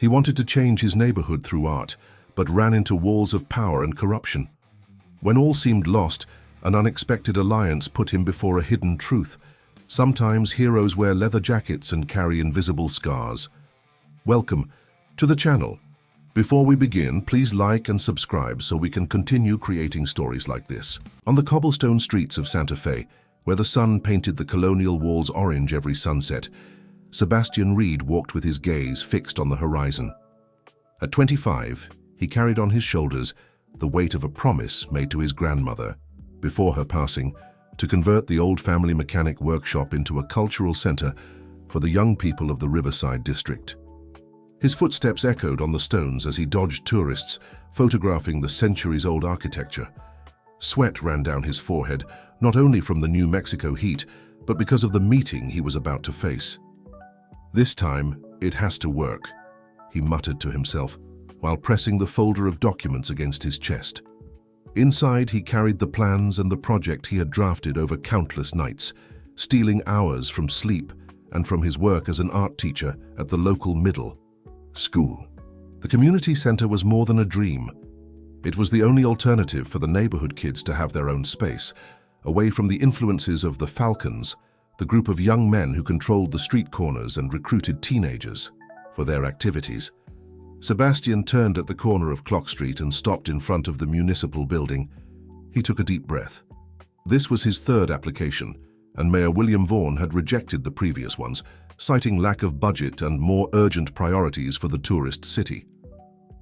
He wanted to change his neighborhood through art, but ran into walls of power and corruption. When all seemed lost, an unexpected alliance put him before a hidden truth. Sometimes heroes wear leather jackets and carry invisible scars. Welcome to the channel. Before we begin, please like and subscribe so we can continue creating stories like this. On the cobblestone streets of Santa Fe, where the sun painted the colonial walls orange every sunset, Sebastian Reed walked with his gaze fixed on the horizon. At 25, he carried on his shoulders the weight of a promise made to his grandmother, before her passing, to convert the old family mechanic workshop into a cultural center for the young people of the Riverside district. His footsteps echoed on the stones as he dodged tourists, photographing the centuries-old architecture. Sweat ran down his forehead, not only from the New Mexico heat, but because of the meeting he was about to face. "This time, it has to work," he muttered to himself, while pressing the folder of documents against his chest. Inside, he carried the plans and the project he had drafted over countless nights, stealing hours from sleep and from his work as an art teacher at the local middle school. The community center was more than a dream. It was the only alternative for the neighborhood kids to have their own space, away from the influences of the Falcons, the group of young men who controlled the street corners and recruited teenagers for their activities. Sebastian turned at the corner of Clock Street and stopped in front of the municipal building. He took a deep breath. This was his third application, and Mayor William Vaughn had rejected the previous ones, citing lack of budget and more urgent priorities for the tourist city.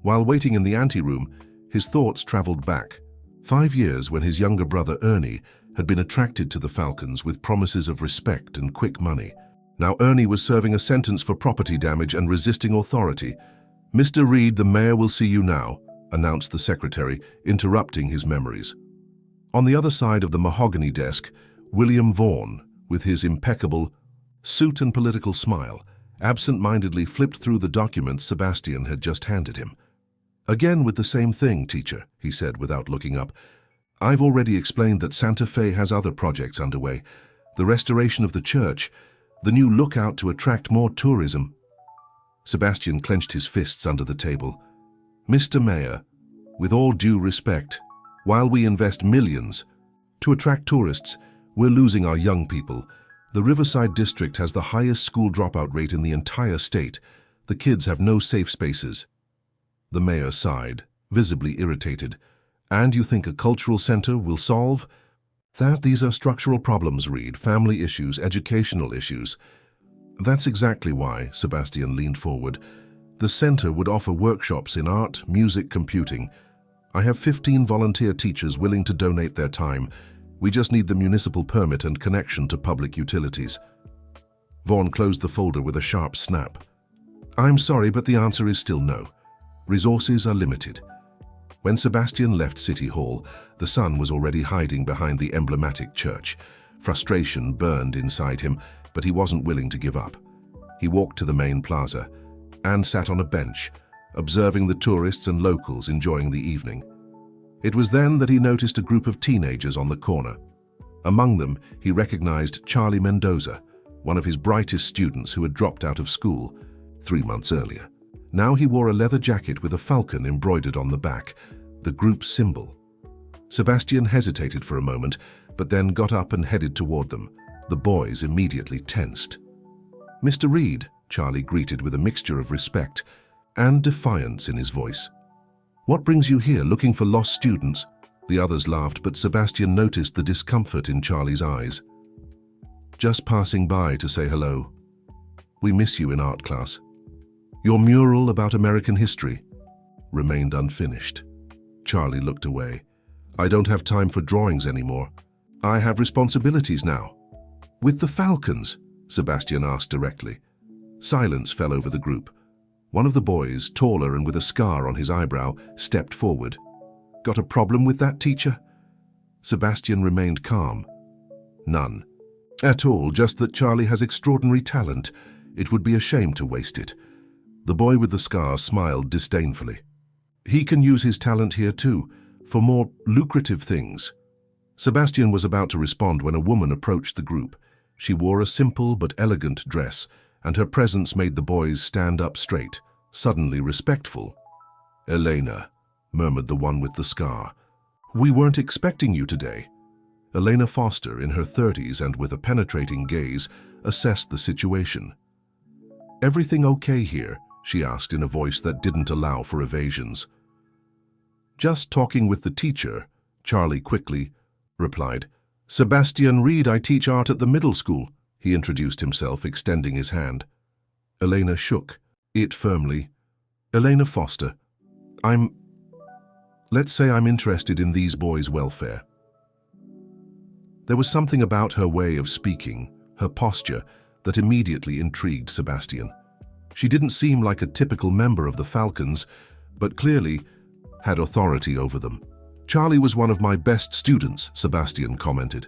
While waiting in the anteroom, his thoughts traveled back. 5 years when his younger brother Ernie had been attracted to the Falcons with promises of respect and quick money. Now Ernie was serving a sentence for property damage and resisting authority. "Mr. Reed, the mayor will see you now," announced the secretary, interrupting his memories. On the other side of the mahogany desk, William Vaughn, with his impeccable suit and political smile, absent-mindedly flipped through the documents Sebastian had just handed him. "Again with the same thing, teacher," he said without looking up. "I've already explained that Santa Fe has other projects underway. The restoration of the church, the new lookout to attract more tourism." Sebastian clenched his fists under the table. "Mr. Mayor, with all due respect, while we invest millions to attract tourists, we're losing our young people. The Riverside district has the highest school dropout rate in the entire state. The kids have no safe spaces." The mayor sighed, visibly irritated. "And you think a cultural center will solve that? These are structural problems, Reed, family issues, educational issues." "That's exactly why," Sebastian leaned forward. "The center would offer workshops in art, music, computing. I have 15 volunteer teachers willing to donate their time. We just need the municipal permit and connection to public utilities." Vaughn closed the folder with a sharp snap. "I'm sorry, but the answer is still no. Resources are limited." When Sebastian left City Hall, the sun was already hiding behind the emblematic church. Frustration burned inside him, but he wasn't willing to give up. He walked to the main plaza and sat on a bench, observing the tourists and locals enjoying the evening. It was then that he noticed a group of teenagers on the corner. Among them, he recognized Charlie Mendoza, one of his brightest students who had dropped out of school 3 months earlier. Now he wore a leather jacket with a falcon embroidered on the back, the group's symbol. Sebastian hesitated for a moment, but then got up and headed toward them. The boys immediately tensed. "Mr. Reed," Charlie greeted with a mixture of respect and defiance in his voice. "What brings you here, looking for lost students?" The others laughed, but Sebastian noticed the discomfort in Charlie's eyes. "Just passing by to say hello. We miss you in art class." "Your mural about American history remained unfinished." Charlie looked away. "I don't have time for drawings anymore. I have responsibilities now." "With the Falcons?" Sebastian asked directly. Silence fell over the group. One of the boys, taller and with a scar on his eyebrow, stepped forward. "Got a problem with that, teacher?" Sebastian remained calm. "None. At all, just that Charlie has extraordinary talent. It would be a shame to waste it." The boy with the scar smiled disdainfully. "He can use his talent here too, for more lucrative things." Sebastian was about to respond when a woman approached the group. She wore a simple but elegant dress, and her presence made the boys stand up straight. suddenly respectful. "Elena," murmured the one with the scar. "We weren't expecting you today." Elena Foster, in her 30s and with a penetrating gaze, assessed the situation. "Everything okay here?" she asked in a voice that didn't allow for evasions. "Just talking with the teacher," Charlie quickly replied. "Sebastian Reed, I teach art at the middle school," he introduced himself, extending his hand. Elena shook it firmly. "Elena Foster, let's say I'm interested in these boys' welfare." There was something about her way of speaking, her posture, that immediately intrigued Sebastian. She didn't seem like a typical member of the Falcons, but clearly had authority over them. "Charlie was one of my best students," Sebastian commented.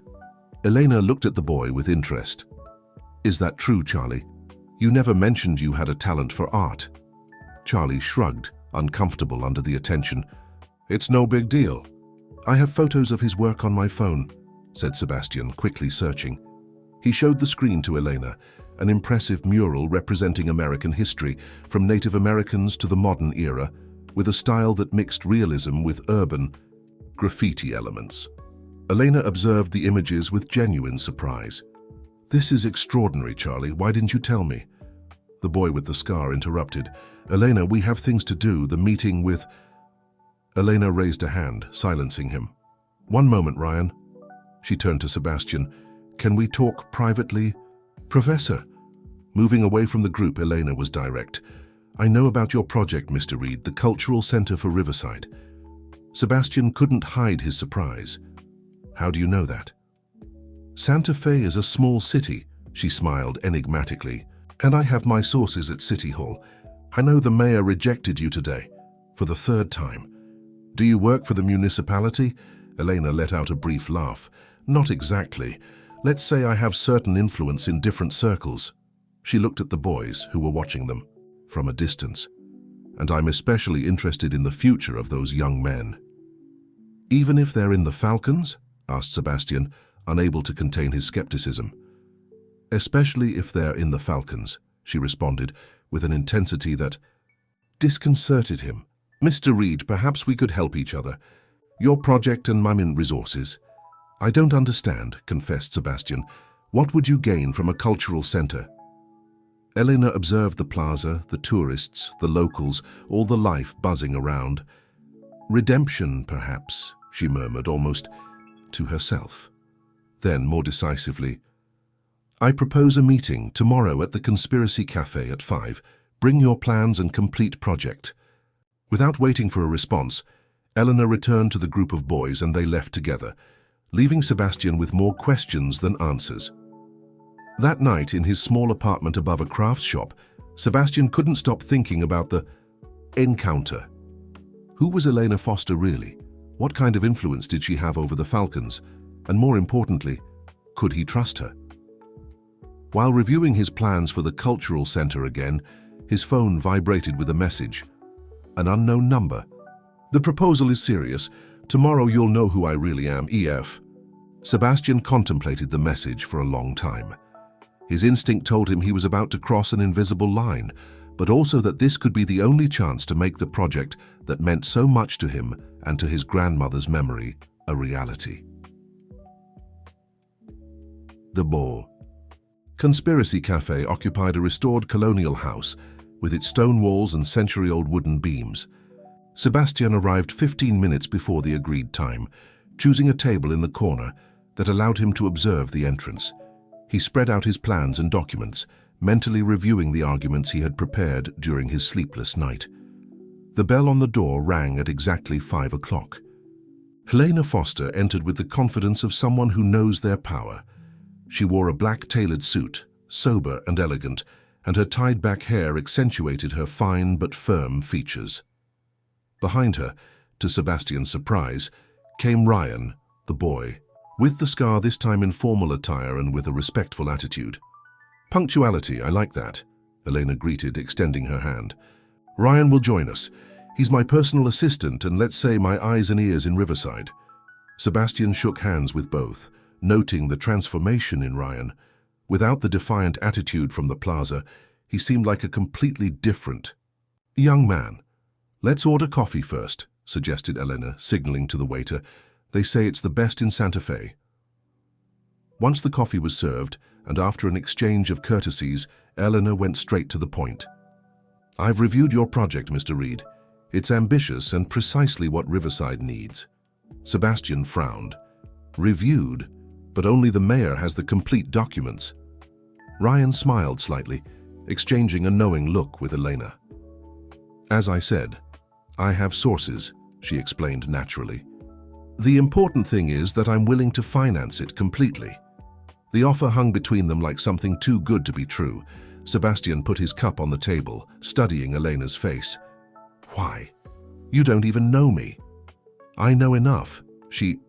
Elena looked at the boy with interest. "Is that true, Charlie? You never mentioned you had a talent for art." Charlie shrugged, uncomfortable under the attention. "It's no big deal. I have photos of his work on my phone," said Sebastian, quickly searching. He showed the screen to Elena, an impressive mural representing American history, from Native Americans to the modern era, with a style that mixed realism with urban graffiti elements. Elena observed the images with genuine surprise. "This is extraordinary, Charlie. Why didn't you tell me?" The boy with the scar interrupted. "Elena, we have things to do. The meeting with—" Elena raised a hand, silencing him. "One moment, Ryan." She turned to Sebastian. "Can we talk privately?" "Professor." Moving away from the group, Elena was direct. "I know about your project, Mr. Reed, the Cultural Center for Riverside." Sebastian couldn't hide his surprise. "How do you know that?" "Santa Fe is a small city," she smiled enigmatically. "And I have my sources at City Hall. I know the mayor rejected you today, for the third time." "Do you work for the municipality?" Elena let out a brief laugh. "Not exactly. Let's say I have certain influence in different circles." She looked at the boys who were watching them from a distance. "And I'm especially interested in the future of those young men." "Even if they're in the Falcons?" asked Sebastian, unable to contain his skepticism. "Especially if they're in the Falcons," she responded, with an intensity that disconcerted him. "Mr. Reed, perhaps we could help each other. Your project and mine resources." "I don't understand," confessed Sebastian. "What would you gain from a cultural center?" Elena observed the plaza, the tourists, the locals, all the life buzzing around. "Redemption, perhaps," she murmured, almost to herself. Then, more decisively, "I propose a meeting tomorrow at the Conspiracy Cafe at 5. Bring your plans and complete project." Without waiting for a response, Elena returned to the group of boys and they left together, leaving Sebastian with more questions than answers. That night, in his small apartment above a crafts shop, Sebastian couldn't stop thinking about the encounter. Who was Elena Foster really? What kind of influence did she have over the Falcons? And more importantly, could he trust her? While reviewing his plans for the cultural center again, his phone vibrated with a message. An unknown number. "The proposal is serious. Tomorrow you'll know who I really am, EF." Sebastian contemplated the message for a long time. His instinct told him he was about to cross an invisible line, but also that this could be the only chance to make the project that meant so much to him and to his grandmother's memory a reality. The Bore. Conspiracy Cafe occupied a restored colonial house with its stone walls and century-old wooden beams. Sebastian arrived 15 minutes before the agreed time, choosing a table in the corner that allowed him to observe the entrance. He spread out his plans and documents, mentally reviewing the arguments he had prepared during his sleepless night. The bell on the door rang at exactly 5 o'clock. Elena Foster entered with the confidence of someone who knows their power. She wore a black tailored suit, sober and elegant, and her tied-back hair accentuated her fine but firm features. Behind her, to Sebastian's surprise, came Ryan, the boy, with the scar this time in formal attire and with a respectful attitude. "Punctuality, I like that," Elena greeted, extending her hand. "Ryan will join us. He's my personal assistant and, let's say, my eyes and ears in Riverside." Sebastian shook hands with both, noting the transformation in Ryan. Without the defiant attitude from the plaza, he seemed like a completely different Young man, let's order coffee first, suggested Elena, signaling to the waiter. They say it's the best in Santa Fe. Once the coffee was served, and after an exchange of courtesies, Elena went straight to the point. I've reviewed your project, Mr. Reed. It's ambitious and precisely what Riverside needs. Sebastian frowned. Reviewed, but only the mayor has the complete documents. Ryan smiled slightly, exchanging a knowing look with Elena. As I said, I have sources, she explained naturally. The important thing is that I'm willing to finance it completely. The offer hung between them like something too good to be true. Sebastian put his cup on the table, studying Elena's face. Why? You don't even know me. I know enough, she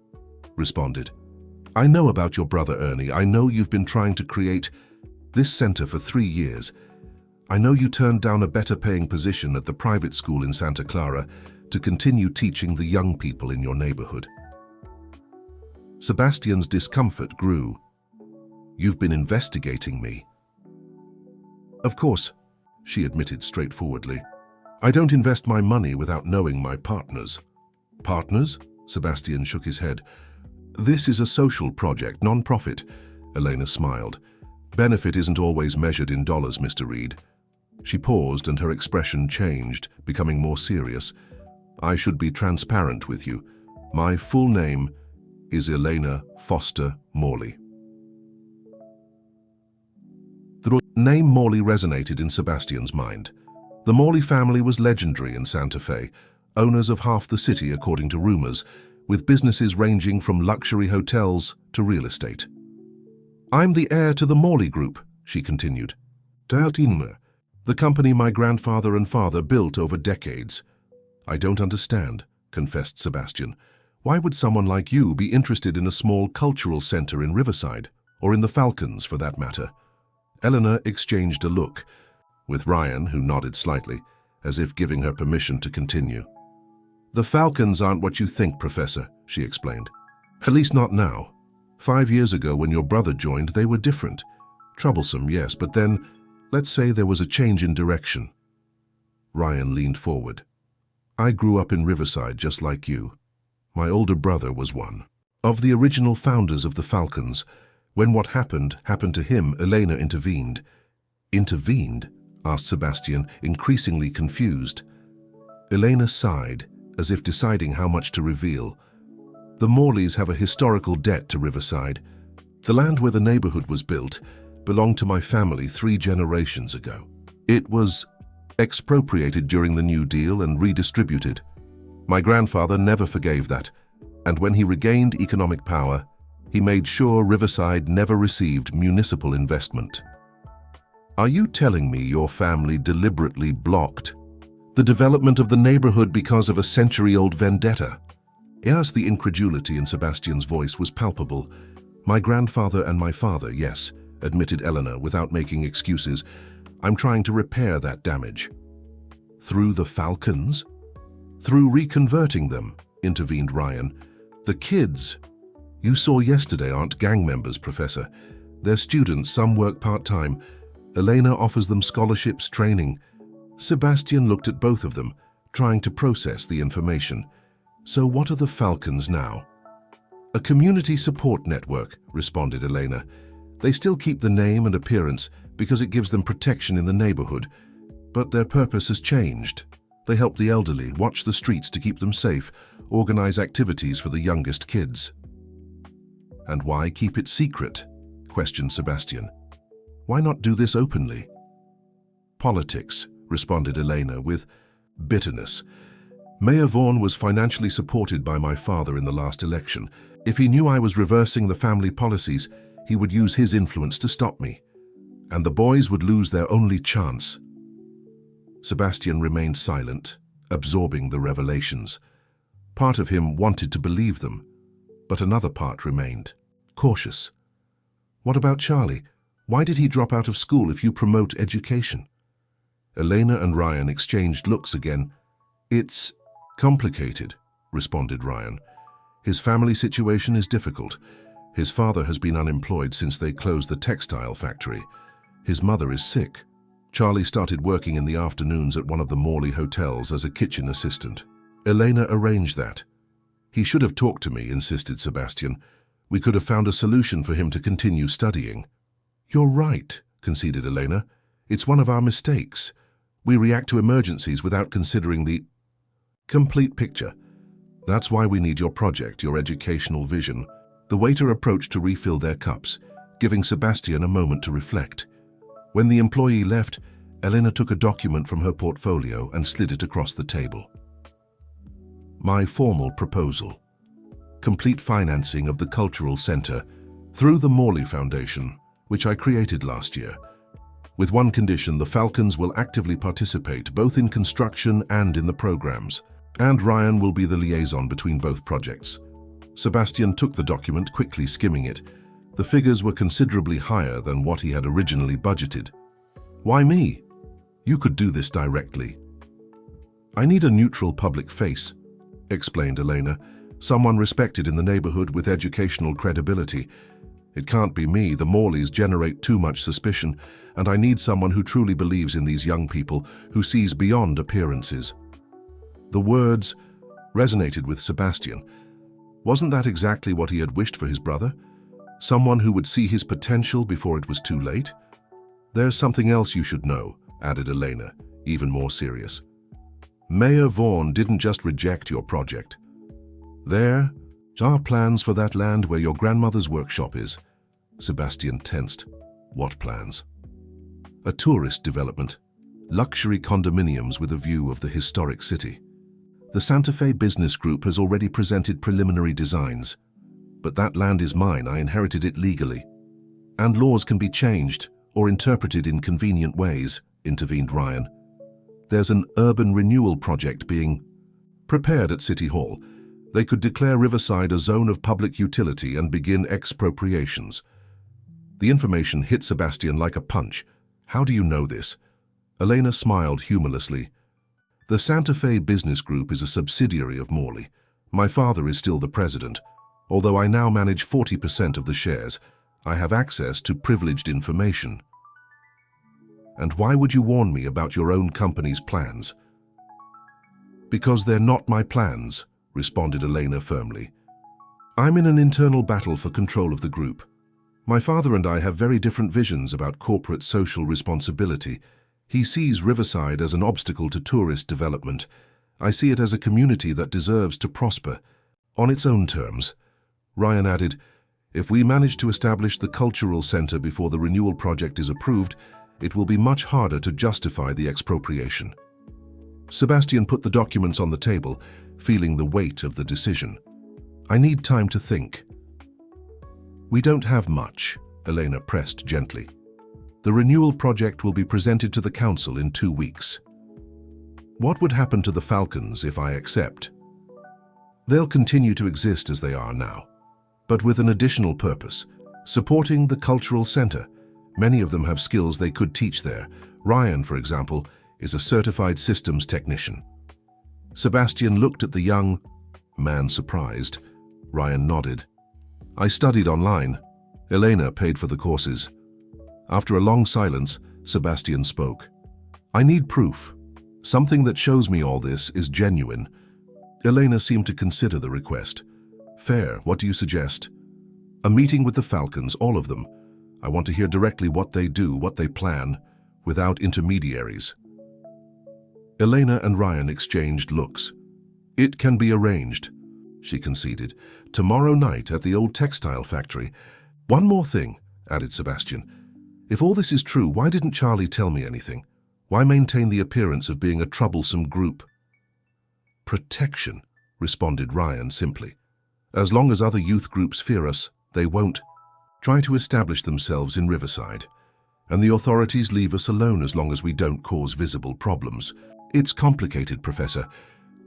responded. I know about your brother Ernie. I know you've been trying to create this center for 3 years. I know you turned down a better paying position at the private school in Santa Clara to continue teaching the young people in your neighborhood. Sebastian's discomfort grew. You've been investigating me. Of course, she admitted straightforwardly. I don't invest my money without knowing my partners. Partners? Sebastian shook his head. This is a social project, non-profit. Elena smiled. Benefit isn't always measured in dollars, Mr. Reed. She paused and her expression changed, becoming more serious. I should be transparent with you. My full name is Elena Foster Morley. The name Morley resonated in Sebastian's mind. The Morley family was legendary in Santa Fe, owners of half the city according to rumors, with businesses ranging from luxury hotels to real estate. I'm the heir to the Morley Group, she continued. The company my grandfather and father built over decades. I don't understand, confessed Sebastian. Why would someone like you be interested in a small cultural center in Riverside, or in the Falcons for that matter? Eleanor exchanged a look, with Ryan, who nodded slightly, as if giving her permission to continue. The Falcons aren't what you think, Professor, she explained. At least not now. 5 years ago, when your brother joined, they were different. Troublesome, yes, but then, let's say there was a change in direction. Ryan leaned forward. I grew up in Riverside just like you. My older brother was one. Of the original founders of the Falcons, when what happened to him, Elena intervened. Intervened? Asked Sebastian, increasingly confused. Elena sighed, as if deciding how much to reveal. The Morleys have a historical debt to Riverside. The land where the neighborhood was built belonged to my family 3 generations ago. It was expropriated during the New Deal and redistributed. My grandfather never forgave that, and when he regained economic power, he made sure Riverside never received municipal investment. Are you telling me your family deliberately blocked the development of the neighborhood because of a century-old vendetta? Yes, the incredulity in Sebastian's voice was palpable. My grandfather and my father, yes, admitted Eleanor without making excuses. I'm trying to repair that damage. Through the Falcons? Through reconverting them, intervened Ryan. The kids you saw yesterday aren't gang members, Professor. They're students, some work part-time. Elena offers them scholarships, training. Sebastian looked at both of them, trying to process the information. So what are the Falcons now? A community support network, responded Elena. They still keep the name and appearance because it gives them protection in the neighborhood. But their purpose has changed. They help the elderly, watch the streets to keep them safe, organize activities for the youngest kids. And why keep it secret? Questioned Sebastian. Why not do this openly? Politics, responded Elena with bitterness. Mayor Vaughn was financially supported by my father in the last election. If he knew I was reversing the family policies, he would use his influence to stop me. And the boys would lose their only chance. Sebastian remained silent, absorbing the revelations. Part of him wanted to believe them, but another part remained cautious. What about Charlie? Why did he drop out of school if you promote education? Elena and Ryan exchanged looks again. It's complicated, responded Ryan. His family situation is difficult. His father has been unemployed since they closed the textile factory. His mother is sick. Charlie started working in the afternoons at one of the Morley hotels as a kitchen assistant. Elena arranged that. He should have talked to me, insisted Sebastian. We could have found a solution for him to continue studying. You're right, conceded Elena. It's one of our mistakes. We react to emergencies without considering the complete picture. That's why we need your project, your educational vision. The waiter approached to refill their cups, giving Sebastian a moment to reflect. When the employee left, Elena took a document from her portfolio and slid it across the table. My formal proposal. Complete financing of the Cultural Center through the Morley Foundation, which I created last year. With one condition: the Falcons will actively participate both in construction and in the programs, and Ryan will be the liaison between both projects. Sebastian took the document, quickly skimming it. The figures were considerably higher than what he had originally budgeted. Why me? You could do this directly. I need a neutral public face, explained Elena, someone respected in the neighborhood with educational credibility. It can't be me. The Morleys generate too much suspicion, and I need someone who truly believes in these young people, who sees beyond appearances. The words resonated with Sebastian. Wasn't that exactly what he had wished for his brother? Someone who would see his potential before it was too late? There's something else you should know, added Elena, even more serious. Mayor Vaughn didn't just reject your project. There are plans for that land where your grandmother's workshop is. Sebastian tensed. What plans? A tourist development. Luxury condominiums with a view of the historic city. The Santa Fe Business Group has already presented preliminary designs. But that land is mine. I inherited it legally. And laws can be changed or interpreted in convenient ways, intervened Ryan. There's an urban renewal project being prepared at City Hall. They could declare Riverside a zone of public utility and begin expropriations. The information hit Sebastian like a punch. How do you know this? Elena smiled humorlessly. The Santa Fe Business Group is a subsidiary of Morley. My father is still the president. Although I now manage 40% of the shares, I have access to privileged information. And why would you warn me about your own company's plans? Because they're not my plans, responded Elena firmly. I'm in an internal battle for control of the group. My father and I have very different visions about corporate social responsibility. He sees Riverside as an obstacle to tourist development. I see it as a community that deserves to prosper, on its own terms. Ryan added, if we manage to establish the cultural center before the renewal project is approved, it will be much harder to justify the expropriation. Sebastian put the documents on the table, feeling the weight of the decision. I need time to think. We don't have much, Elena pressed gently. The renewal project will be presented to the council in 2 weeks. What would happen to the Falcons if I accept? They'll continue to exist as they are now, but with an additional purpose, supporting the cultural center. Many of them have skills they could teach there. Ryan, for example, is a certified systems technician. Sebastian looked at the young man, surprised. Ryan nodded. I studied online. Elena paid for the courses. After a long silence, Sebastian spoke. I need proof. Something that shows me all this is genuine. Elena seemed to consider the request. Fair, what do you suggest? A meeting with the Falcons, all of them. I want to hear directly what they do, what they plan, without intermediaries. Elena and Ryan exchanged looks. It can be arranged, she conceded. Tomorrow night at the old textile factory. One more thing, added Sebastian. If all this is true, why didn't Charlie tell me anything? Why maintain the appearance of being a troublesome group? Protection, responded Ryan simply. As long as other youth groups fear us, they won't try to establish themselves in Riverside. And the authorities leave us alone as long as we don't cause visible problems. It's complicated, Professor.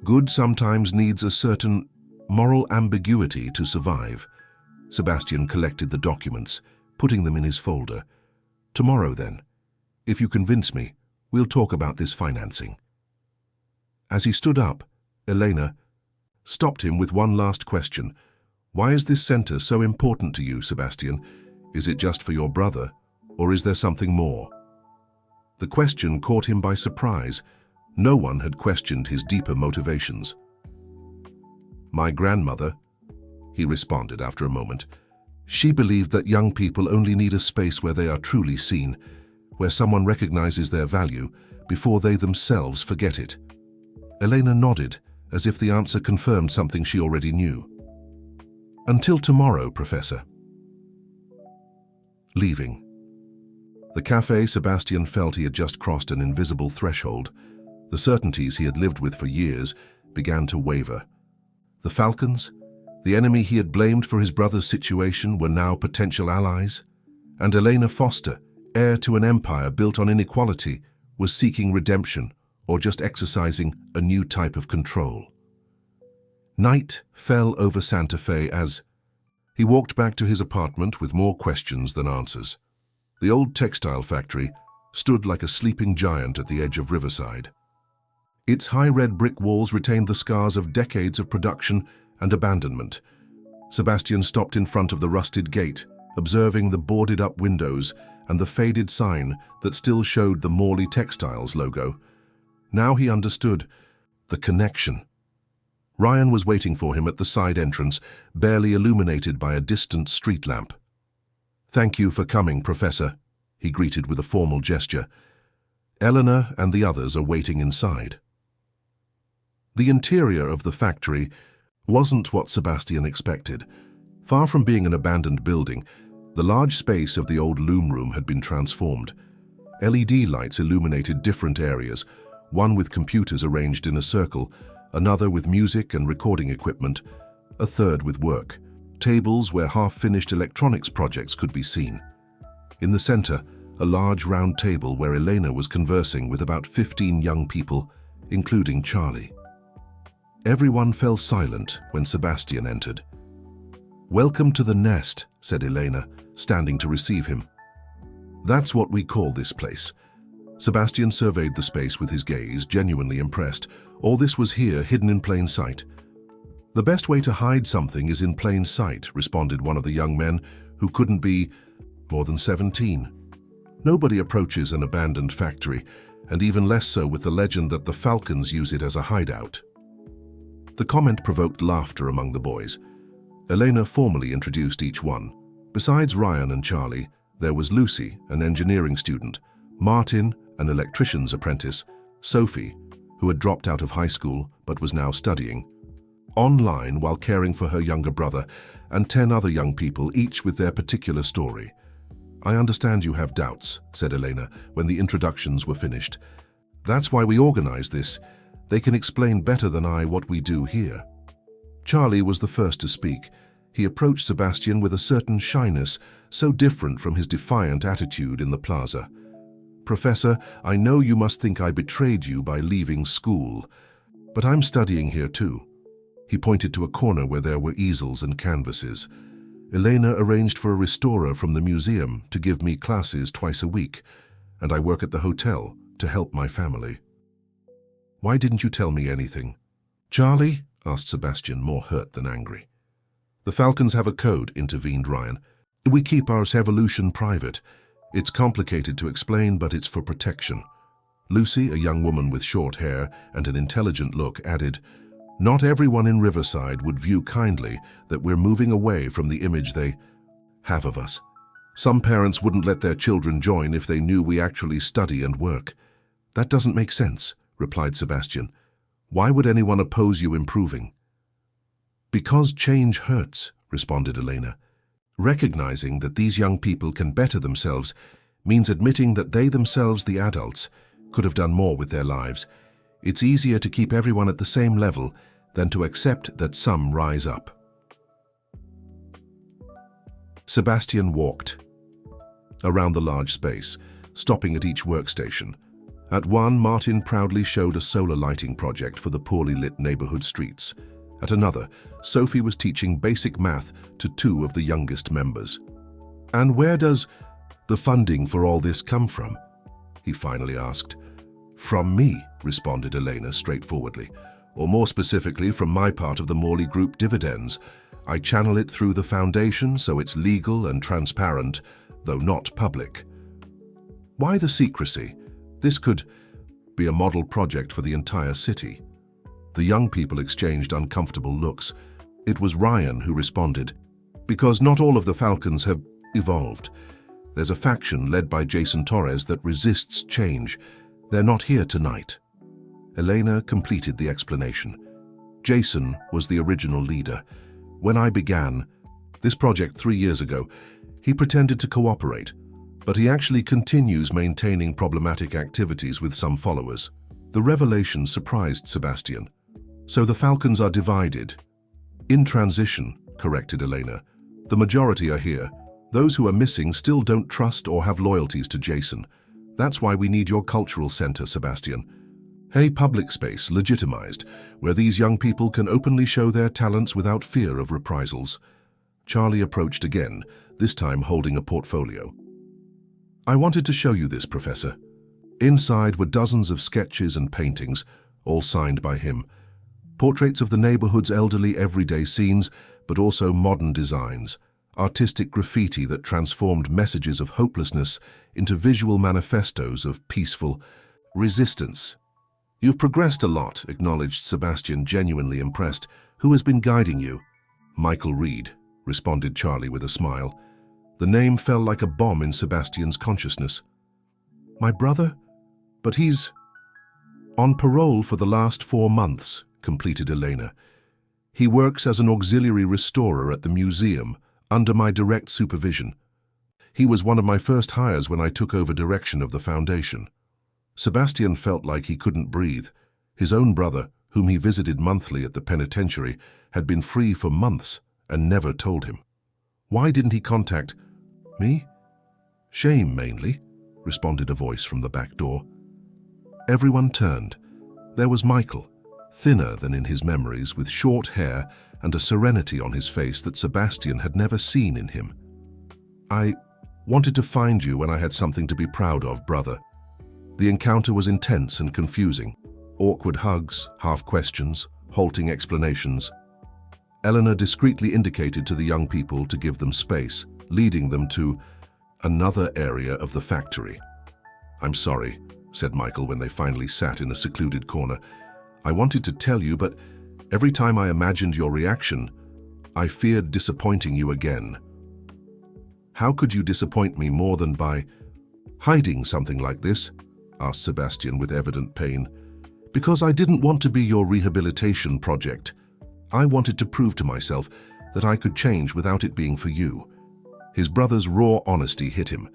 Good sometimes needs a certain moral ambiguity to survive. Sebastian collected the documents, putting them in his folder. Tomorrow, then, if you convince me, we'll talk about this financing. As he stood up, Elena stopped him with one last question. Why is this center so important to you, Sebastian? Is it just for your brother, or is there something more? The question caught him by surprise. No one had questioned his deeper motivations. "My grandmother," he responded after a moment. "She believed that young people only need a space where they are truly seen, where someone recognizes their value before they themselves forget it." Elena nodded, as if the answer confirmed something she already knew. "Until tomorrow, Professor." Leaving. The cafe Sebastian felt he had just crossed an invisible threshold. The certainties he had lived with for years began to waver. The Falcons, the enemy he had blamed for his brother's situation, were now potential allies. And Elena Foster, heir to an empire built on inequality, was seeking redemption or just exercising a new type of control. Night fell over Santa Fe as he walked back to his apartment with more questions than answers. The old textile factory stood like a sleeping giant at the edge of Riverside. Its high red brick walls retained the scars of decades of production and abandonment. Sebastian stopped in front of the rusted gate, observing the boarded-up windows and the faded sign that still showed the Morley Textiles logo. Now he understood the connection. Ryan was waiting for him at the side entrance, barely illuminated by a distant street lamp. "Thank you for coming, Professor," he greeted with a formal gesture. "Eleanor and the others are waiting inside." The interior of the factory wasn't what Sebastian expected. Far from being an abandoned building, the large space of the old loom room had been transformed. LED lights illuminated different areas, one with computers arranged in a circle, another with music and recording equipment, a third with work, tables where half-finished electronics projects could be seen. In the center, a large round table where Elena was conversing with about 15 young people, including Charlie. Everyone fell silent when Sebastian entered. "Welcome to the nest," said Elena, standing to receive him. "That's what we call this place." Sebastian surveyed the space with his gaze, genuinely impressed. All this was here, hidden in plain sight. "The best way to hide something is in plain sight," responded one of the young men, who couldn't be more than 17. "Nobody approaches an abandoned factory, and even less so with the legend that the Falcons use it as a hideout." The comment provoked laughter among the boys. Elena formally introduced each one. Besides Ryan and Charlie, there was Lucy, an engineering student, Martin, an electrician's apprentice, Sophie, who had dropped out of high school but was now studying online while caring for her younger brother, and 10 other young people, each with their particular story. "I understand you have doubts," said Elena when the introductions were finished. "That's why we organize this. They can explain better than I what we do here." Charlie was the first to speak. He approached Sebastian with a certain shyness, so different from his defiant attitude in the plaza. "Professor, I know you must think I betrayed you by leaving school, but I'm studying here too." He pointed to a corner where there were easels and canvases. "Elena arranged for a restorer from the museum to give me classes twice a week, and I work at the hotel to help my family." "Why didn't you tell me anything?" "Charlie?" asked Sebastian, more hurt than angry. "The Falcons have a code," intervened Ryan. "We keep our evolution private. It's complicated to explain, but it's for protection." Lucy, a young woman with short hair and an intelligent look, added, "Not everyone in Riverside would view kindly that we're moving away from the image they have of us. Some parents wouldn't let their children join if they knew we actually study and work." "That doesn't make sense," replied Sebastian. "Why would anyone oppose you improving?" "Because change hurts," responded Elena. "Recognizing that these young people can better themselves means admitting that they themselves, the adults, could have done more with their lives. It's easier to keep everyone at the same level than to accept that some rise up." Sebastian walked around the large space, stopping at each workstation. At one, Martin proudly showed a solar lighting project for the poorly lit neighborhood streets. At another, Sophie was teaching basic math to 2 of the youngest members. "And where does the funding for all this come from?" he finally asked. "From me," responded Elena straightforwardly, "or more specifically from my part of the Morley Group dividends. I channel it through the foundation so it's legal and transparent, though not public." "Why the secrecy?" This could be a model project for the entire city. The young people exchanged uncomfortable looks. It was Ryan who responded, "Because not all of the Falcons have evolved. There's a faction led by Jason Torres that resists change. They're not here tonight." Elena completed the explanation. Jason was the original leader. When I began this project 3 years ago, he pretended to cooperate, but he actually continues maintaining problematic activities with some followers. The revelation surprised Sebastian. "So the Falcons are divided." "In transition," corrected Elena. "The majority are here. Those who are missing still don't trust or have loyalties to Jason. That's why we need your cultural center, Sebastian. A public space, legitimized, where these young people can openly show their talents without fear of reprisals." Charlie approached again, this time holding a portfolio. "I wanted to show you this, Professor." Inside were dozens of sketches and paintings, all signed by him. Portraits of the neighborhood's elderly everyday scenes, but also modern designs. Artistic graffiti that transformed messages of hopelessness into visual manifestos of peaceful resistance. "You've progressed a lot," acknowledged Sebastian, genuinely impressed. "Who has been guiding you?" "Michael Reed," responded Charlie with a smile. The name fell like a bomb in Sebastian's consciousness. "My brother? But he's on parole for the last 4 months, completed Elena. "He works as an auxiliary restorer at the museum, under my direct supervision. He was one of my first hires when I took over direction of the foundation." Sebastian felt like he couldn't breathe. His own brother, whom he visited monthly at the penitentiary, had been free for months and never told him. "Why didn't he contact me?" "Shame, mainly," responded a voice from the back door. Everyone turned. There was Michael, thinner than in his memories, with short hair and a serenity on his face that Sebastian had never seen in him. "I wanted to find you when I had something to be proud of, brother." The encounter was intense and confusing. Awkward hugs, half questions, halting explanations. Eleanor discreetly indicated to the young people to give them space, leading them to another area of the factory. "I'm sorry," said Michael when they finally sat in a secluded corner. "I wanted to tell you, but every time I imagined your reaction, I feared disappointing you again." "How could you disappoint me more than by hiding something like this?" asked Sebastian with evident pain. "Because I didn't want to be your rehabilitation project. I wanted to prove to myself that I could change without it being for you." His brother's raw honesty hit him.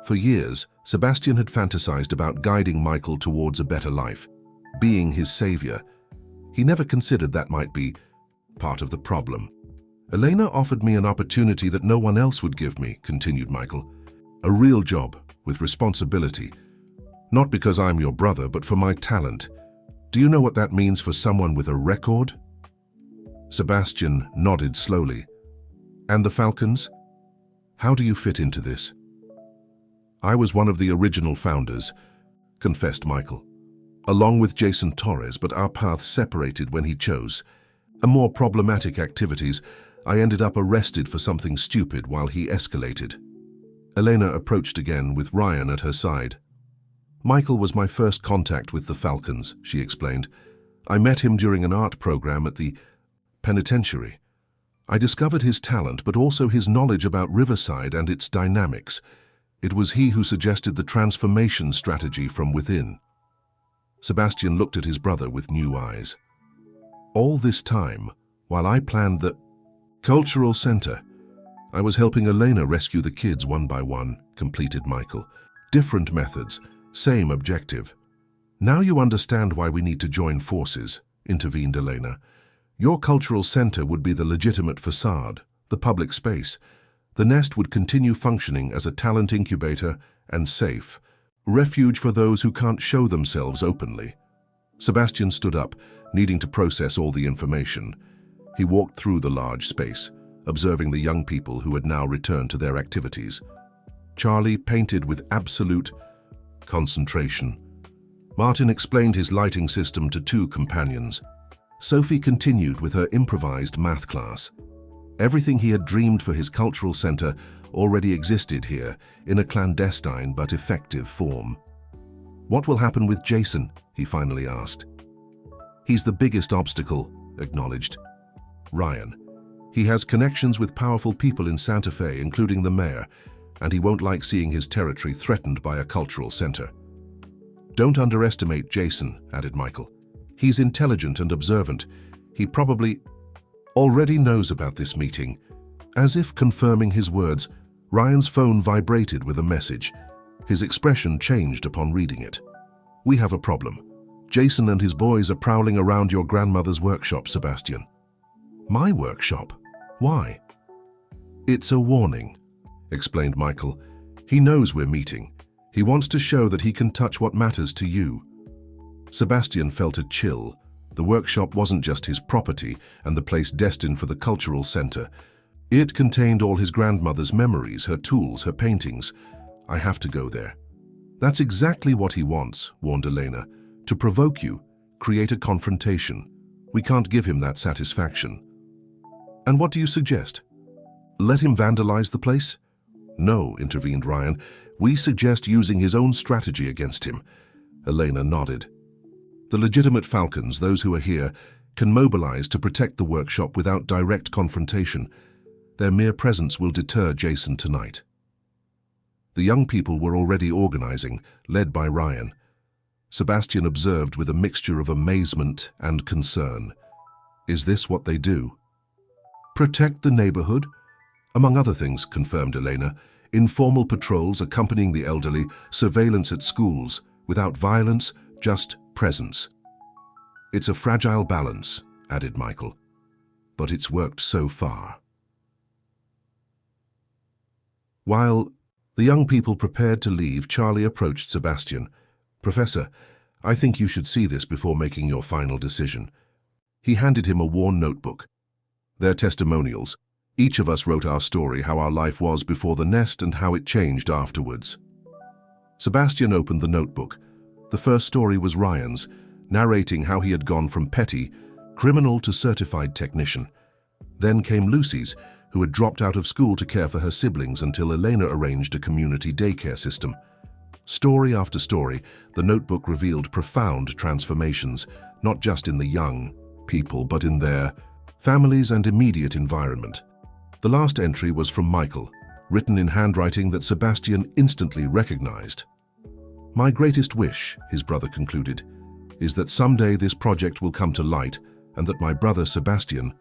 For years, Sebastian had fantasized about guiding Michael towards a better life, being his savior. He never considered that might be part of the problem. "Elena offered me an opportunity that no one else would give me," continued Michael. "A real job, with responsibility. Not because I'm your brother, but for my talent. Do you know what that means for someone with a record?" Sebastian nodded slowly. "And the Falcons? How do you fit into this?" "I was one of the original founders," confessed Michael, "along with Jason Torres, but our paths separated when he chose more problematic activities. I ended up arrested for something stupid while he escalated." Elena approached again, with Ryan at her side. "Michael was my first contact with the Falcons," she explained. "I met him during an art program at the penitentiary. I discovered his talent, but also his knowledge about Riverside and its dynamics. It was he who suggested the transformation strategy from within." Sebastian looked at his brother with new eyes. "All this time, while I planned the cultural center, I was helping Elena rescue the kids one by one," completed Michael. "Different methods, same objective." "Now you understand why we need to join forces," intervened Elena. "Your cultural center would be the legitimate facade, the public space. The nest would continue functioning as a talent incubator and safe refuge for those who can't show themselves openly." Sebastian stood up, needing to process all the information. He walked through the large space, observing the young people who had now returned to their activities. Charlie painted with absolute concentration. Martin explained his lighting system to 2 companions. Sophie continued with her improvised math class. Everything he had dreamed for his cultural center already existed here, in a clandestine but effective form. What will happen with Jason? He finally asked. He's the biggest obstacle, acknowledged Ryan. He has connections with powerful people in Santa Fe, including the mayor, and he won't like seeing his territory threatened by a cultural center. Don't underestimate Jason, added Michael. He's intelligent and observant. He probably already knows about this meeting. As if confirming his words, Ryan's phone vibrated with a message. His expression changed upon reading it. We have a problem. Jason and his boys are prowling around your grandmother's workshop, Sebastian. My workshop? Why? It's a warning, explained Michael. He knows we're meeting. He wants to show that he can touch what matters to you. Sebastian felt a chill. The workshop wasn't just his property and the place destined for the cultural center. It contained all his grandmother's memories, her tools, her paintings. I have to go there. That's exactly what he wants, warned Elena. To provoke you, create a confrontation. We can't give him that satisfaction. And what do you suggest? Let him vandalize the place? No, intervened Ryan. We suggest using his own strategy against him. Elena nodded. The legitimate Falcons, those who are here, can mobilize to protect the workshop without direct confrontation. Their mere presence will deter Jason tonight. The young people were already organizing, led by Ryan. Sebastian observed with a mixture of amazement and concern. Is this what they do? Protect the neighborhood? Among other things, confirmed Elena. Informal patrols accompanying the elderly, surveillance at schools, without violence, just presence. It's a fragile balance, added Michael. But it's worked so far. While the young people prepared to leave, Charlie approached Sebastian. Professor, I think you should see this before making your final decision. He handed him a worn notebook. They're testimonials. Each of us wrote our story, how our life was before the nest and how it changed afterwards. Sebastian opened the notebook. The first story was Ryan's, narrating how he had gone from petty, criminal to certified technician. Then came Lucy's, who had dropped out of school to care for her siblings until Elena arranged a community daycare system. Story after story, the notebook revealed profound transformations, not just in the young people, but in their families and immediate environment. The last entry was from Michael, written in handwriting that Sebastian instantly recognized. My greatest wish, his brother concluded, is that someday this project will come to light and that my brother Sebastian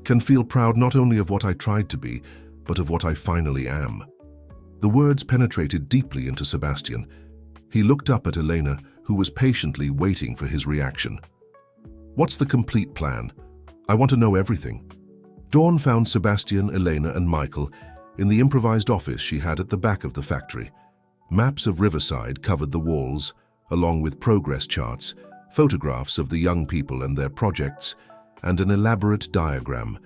can feel proud not only of what I tried to be, but of what I finally am. The words penetrated deeply into Sebastian. He looked up at Elena, who was patiently waiting for his reaction. What's the complete plan? I want to know everything. Dawn found Sebastian, Elena, and Michael in the improvised office she had at the back of the factory. Maps of Riverside covered the walls, along with progress charts, photographs of the young people and their projects, and an elaborate diagram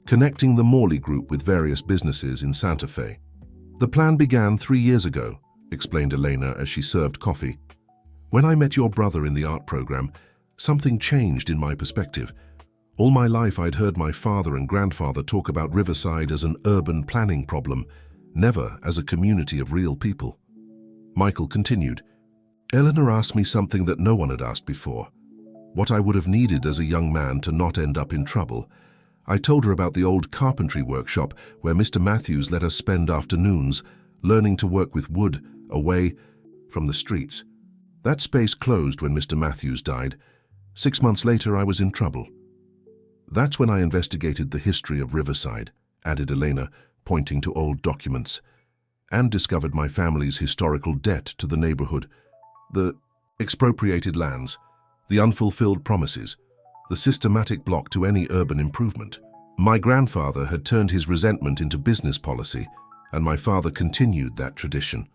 connecting the Morley Group with various businesses in Santa Fe. The plan began 3 years ago, explained Elena as she served coffee. When I met your brother in the art program, something changed in my perspective. All my life I'd heard my father and grandfather talk about Riverside as an urban planning problem, never as a community of real people. Michael continued. Eleanor asked me something that no one had asked before. What I would have needed as a young man to not end up in trouble. I told her about the old carpentry workshop where Mr. Matthews let us spend afternoons learning to work with wood away from the streets. That space closed when Mr. Matthews died. 6 months later, I was in trouble. That's when I investigated the history of Riverside, added Elena, pointing to old documents, and discovered my family's historical debt to the neighborhood, the expropriated lands, the unfulfilled promises, the systematic block to any urban improvement. My grandfather had turned his resentment into business policy, and my father continued that tradition.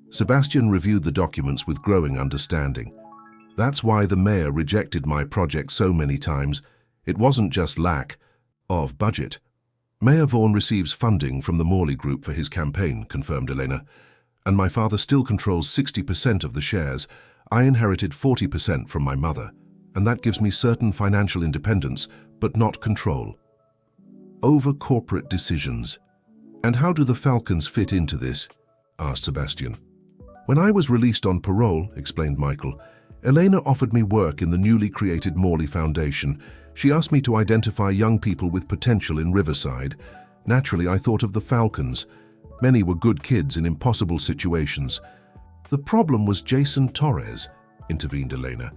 Sebastian reviewed the documents with growing understanding. That's why the mayor rejected my project so many times. It wasn't just lack of budget. Mayor Vaughan receives funding from the Morley Group for his campaign, confirmed Elena, and my father still controls 60% of the shares. I inherited 40% from my mother, and that gives me certain financial independence, but not control. Over corporate decisions. And how do the Falcons fit into this? Asked Sebastian. When I was released on parole, explained Michael, Elena offered me work in the newly created Morley Foundation. She asked me to identify young people with potential in Riverside. Naturally, I thought of the Falcons. Many were good kids in impossible situations. The problem was Jason Torres, intervened Elena.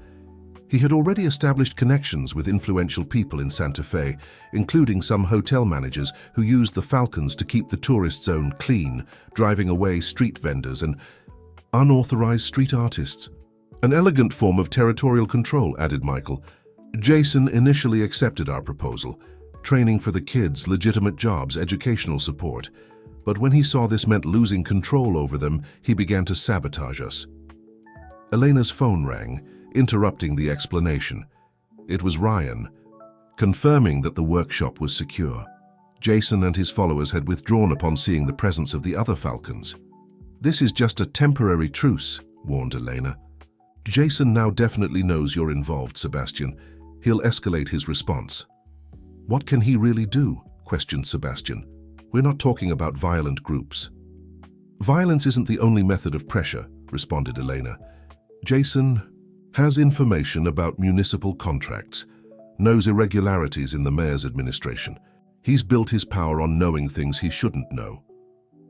He had already established connections with influential people in Santa Fe, including some hotel managers who used the Falcons to keep the tourist zone clean, driving away street vendors and unauthorized street artists. An elegant form of territorial control, added Michael. Jason initially accepted our proposal, training for the kids, legitimate jobs, educational support. But when he saw this meant losing control over them, he began to sabotage us. Elena's phone rang, interrupting the explanation. It was Ryan, confirming that the workshop was secure. Jason and his followers had withdrawn upon seeing the presence of the other Falcons. This is just a temporary truce, warned Elena. Jason now definitely knows you're involved, Sebastian. He'll escalate his response. What can he really do? Questioned Sebastian. We're not talking about violent groups. Violence isn't the only method of pressure, responded Elena. Jason has information about municipal contracts, knows irregularities in the mayor's administration. He's built his power on knowing things he shouldn't know.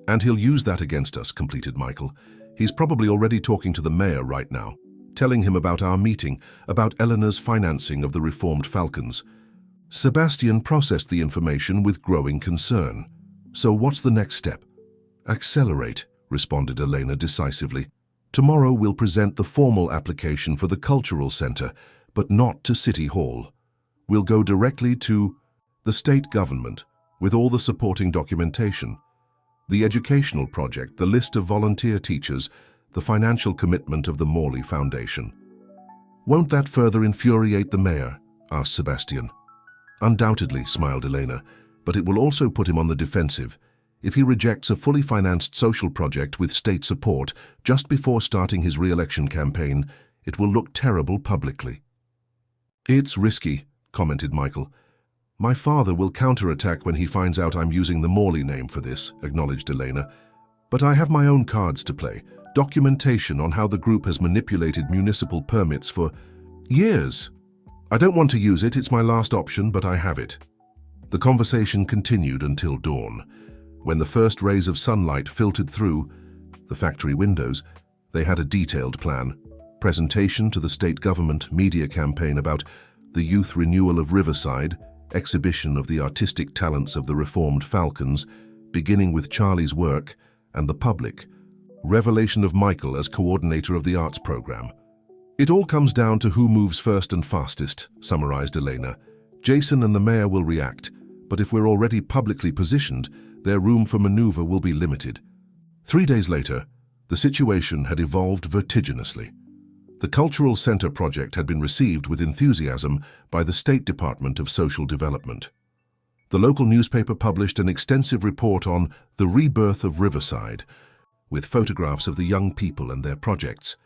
And he'll use that against us, completed Michael. He's probably already talking to the mayor right now, telling him about our meeting, about Eleanor's financing of the reformed Falcons. Sebastian processed the information with growing concern. So what's the next step? Accelerate, responded Elena decisively. Tomorrow we'll present the formal application for the Cultural Center, but not to City Hall. We'll go directly to the state government with all the supporting documentation. The educational project, the list of volunteer teachers, the financial commitment of the Morley Foundation. Won't that further infuriate the mayor? Asked Sebastian. Undoubtedly, smiled Elena, but it will also put him on the defensive. If he rejects a fully financed social project with state support just before starting his re-election campaign, it will look terrible publicly. It's risky, commented Michael. My father will counterattack when he finds out I'm using the Morley name for this, acknowledged Elena. But I have my own cards to play. Documentation on how the group has manipulated municipal permits for years. I don't want to use it, it's my last option, but I have it. The conversation continued until dawn. When the first rays of sunlight filtered through the factory windows, they had a detailed plan. Presentation to the state government, media campaign about the youth renewal of Riverside, exhibition of the artistic talents of the reformed Falcons, beginning with Charlie's work, and the public. Revelation of Michael as coordinator of the arts program. It all comes down to who moves first and fastest, summarized Elena. Jason and the mayor will react, but if we're already publicly positioned, their room for maneuver will be limited. 3 days later, the situation had evolved vertiginously. The Cultural Center project had been received with enthusiasm by the State Department of Social Development. The local newspaper published an extensive report on the rebirth of Riverside, with photographs of the young people and their projects.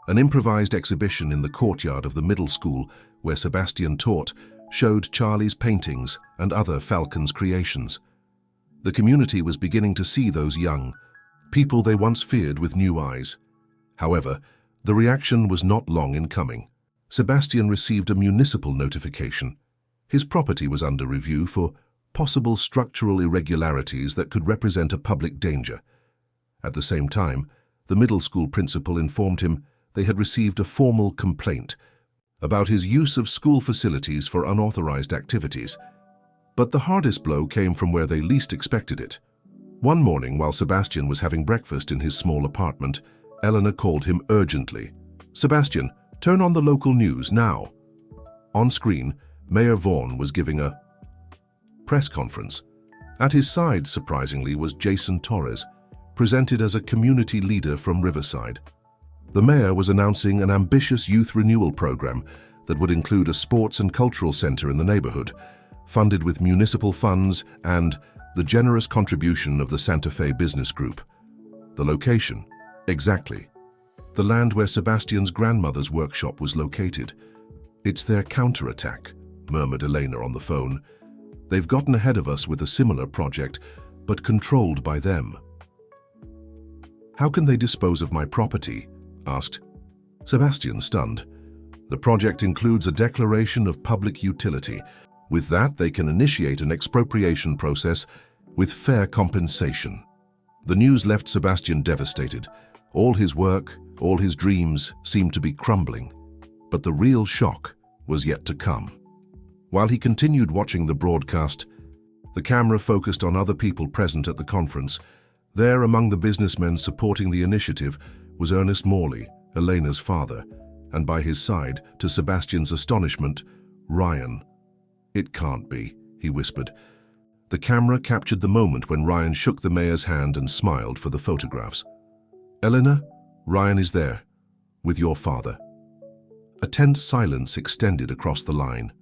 An improvised exhibition in the courtyard of the middle school, where Sebastian taught, showed Charlie's paintings and other Falcons creations. The community was beginning to see those young people they once feared with new eyes. However, the reaction was not long in coming. Sebastian received a municipal notification. His property was under review for possible structural irregularities that could represent a public danger. At the same time, the middle school principal informed him they had received a formal complaint about his use of school facilities for unauthorized activities. But the hardest blow came from where they least expected it. One morning, while Sebastian was having breakfast in his small apartment, Eleanor called him urgently. "Sebastian, turn on the local news now." On screen, Mayor Vaughn was giving a press conference. At his side, surprisingly, was Jason Torres, presented as a community leader from Riverside. The mayor was announcing an ambitious youth renewal program that would include a sports and cultural center in the neighborhood, funded with municipal funds and the generous contribution of the Santa Fe Business Group. The location, exactly. The land where Sebastian's grandmother's workshop was located. "It's their counterattack," murmured Elena on the phone. "They've gotten ahead of us with a similar project, but controlled by them." How can they dispose of my property? Asked Sebastian, stunned. The project includes a declaration of public utility. With that, they can initiate an expropriation process with fair compensation. The news left Sebastian devastated. All his work, all his dreams seemed to be crumbling. But the real shock was yet to come. While he continued watching the broadcast, the camera focused on other people present at the conference. There, among the businessmen supporting the initiative, was Ernest Morley, Elena's father, and by his side, to Sebastian's astonishment, Ryan. "It can't be," he whispered. The camera captured the moment when Ryan shook the mayor's hand and smiled for the photographs. "Elena, Ryan is there, with your father." A tense silence extended across the line.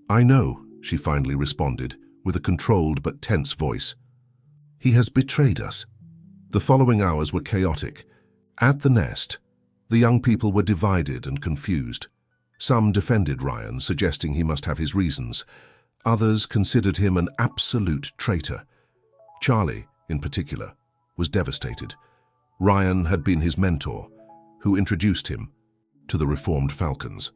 "I know," she finally responded, with a controlled but tense voice. "He has betrayed us." The following hours were chaotic. At the nest, the young people were divided and confused. Some defended Ryan, suggesting he must have his reasons. Others considered him an absolute traitor. Charlie, in particular, was devastated. Ryan had been his mentor, who introduced him to the reformed Falcons.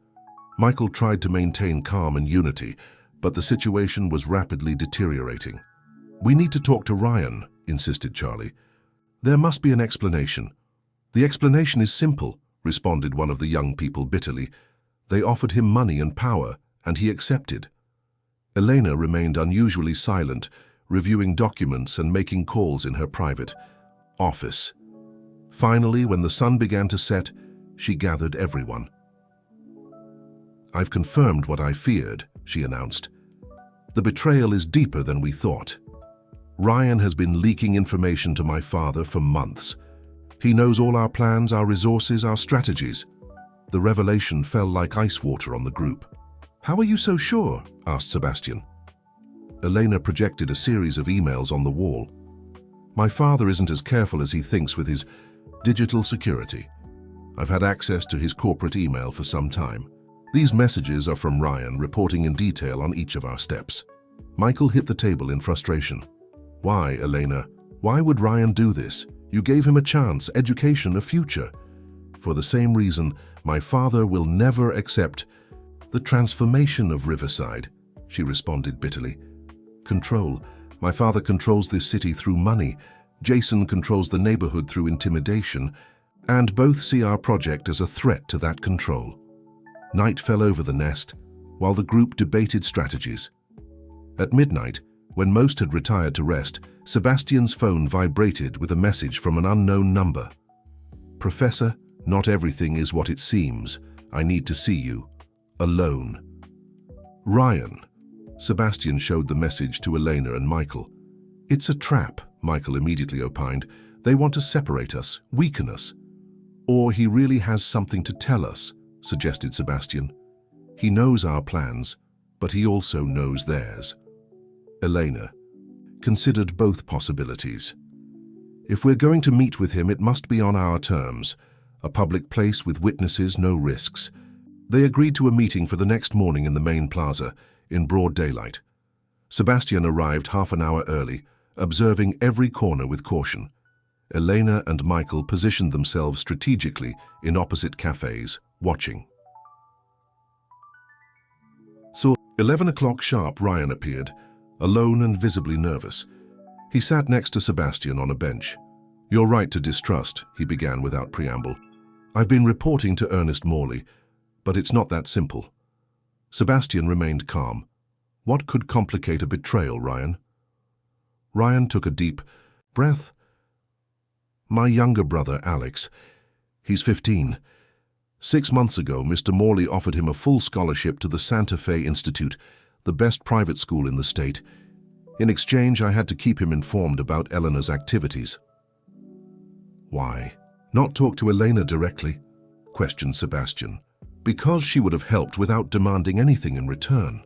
Michael tried to maintain calm and unity, but the situation was rapidly deteriorating. "We need to talk to Ryan," insisted Charlie. "There must be an explanation." "The explanation is simple," responded one of the young people bitterly. "They offered him money and power, and he accepted." Elena remained unusually silent, reviewing documents and making calls in her private office. Finally, when the sun began to set, she gathered everyone. "I've confirmed what I feared," she announced. "The betrayal is deeper than we thought. Ryan has been leaking information to my father for months. He knows all our plans, our resources, our strategies." The revelation fell like ice water on the group. "How are you so sure?" asked Sebastian. Elena projected a series of emails on the wall. "My father isn't as careful as he thinks with his digital security. I've had access to his corporate email for some time. These messages are from Ryan, reporting in detail on each of our steps." Michael hit the table in frustration. "Why, Elena? Why would Ryan do this? You gave him a chance, education, a future." "For the same reason, my father will never accept the transformation of Riverside," she responded bitterly. "Control. My father controls this city through money. Jason controls the neighborhood through intimidation, and both see our project as a threat to that control." Night fell over the nest, while the group debated strategies. At midnight, when most had retired to rest, Sebastian's phone vibrated with a message from an unknown number. "Professor, not everything is what it seems. I need to see you. Alone." "Ryan." Sebastian showed the message to Elena and Michael. "It's a trap," Michael immediately opined. "They want to separate us, weaken us." "Or he really has something to tell us," suggested Sebastian. "He knows our plans, but he also knows theirs." Elena considered both possibilities. "If we're going to meet with him, it must be on our terms. A public place with witnesses, no risks." They agreed to a meeting for the next morning in the main plaza, in broad daylight. Sebastian arrived half an hour early, observing every corner with caution. Elena and Michael positioned themselves strategically in opposite cafes, watching. So, 11 o'clock sharp, Ryan appeared, alone and visibly nervous. He sat next to Sebastian on a bench. "You're right to distrust," he began without preamble. "I've been reporting to Ernest Morley, but it's not that simple." Sebastian remained calm. "What could complicate a betrayal, Ryan?" Ryan took a deep breath. "My younger brother, Alex. He's 15. 6 months ago, Mr. Morley offered him a full scholarship to the Santa Fe Institute, the best private school in the state. In exchange, I had to keep him informed about Elena's activities." "Why not talk to Elena directly?" questioned Sebastian. "Because she would have helped without demanding anything in return."